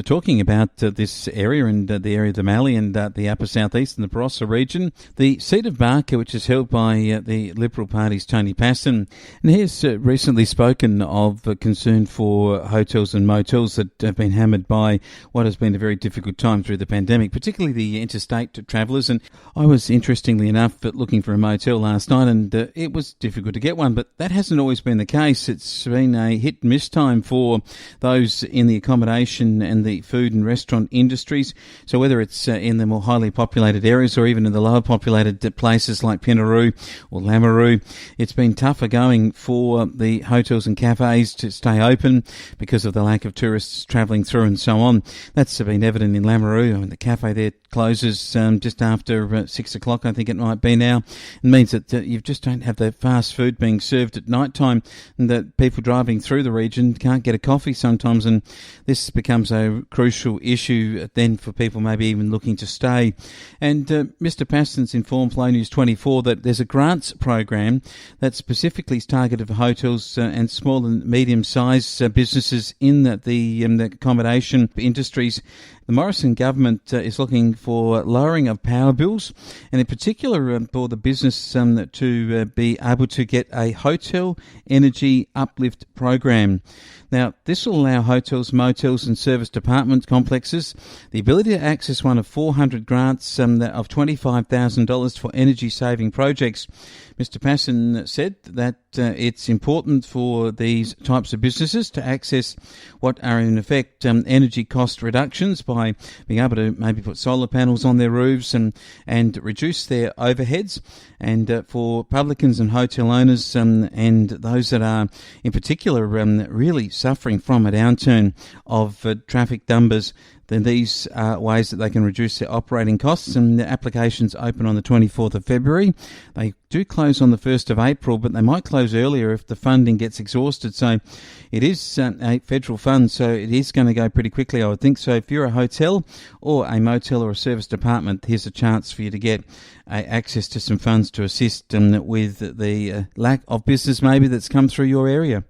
Talking about this area and the area of the Mallee and the upper southeast and the Barossa region, the seat of Barker, which is held by the Liberal Party's Tony Paston, and he has recently spoken of concern for hotels and motels that have been hammered by what has been a very difficult time through the pandemic, particularly the interstate travellers. And I was, interestingly enough, looking for a motel last night, and it was difficult to get one, but that hasn't always been the case. It's been a hit-and-miss time for those in the accommodation and the food and restaurant industries. So whether it's in the more highly populated areas or even in the lower populated places like Pinaroo or Lameroo, it's been tougher going for the hotels and cafes to stay open because of the lack of tourists travelling through and so on. That's been evident in Lameroo. I mean, the cafe there closes just after 6 o'clock, I think it might be now. It means that you just don't have the fast food being served at night time, and that people driving through the region can't get a coffee sometimes, and this becomes a crucial issue then for people maybe even looking to stay. And Mr. Paston's informed Flow News 24 that there's a grants program that specifically is targeted for hotels and small and medium-sized businesses in the accommodation industries. The Morrison government is looking for lowering of power bills, and in particular for the business to be able to get a hotel energy uplift program. Now, this will allow hotels, motels and service department complexes the ability to access one of 400 grants of $25,000 for energy-saving projects. Mr. Paston said that it's important for these types of businesses to access what are in effect energy cost reductions by being able to maybe put solar panels on their roofs and reduce their overheads. And for publicans and hotel owners and those that are in particular really suffering from a downturn of traffic numbers, then these are ways that they can reduce their operating costs, and the applications open on the 24th of February. They do close on the 1st of April, but they might close earlier if the funding gets exhausted. So it is a federal fund, so it is going to go pretty quickly, I would think. So if you're a hotel or a motel or a service department, here's a chance for you to get access to some funds to assist with the lack of business maybe that's come through your area.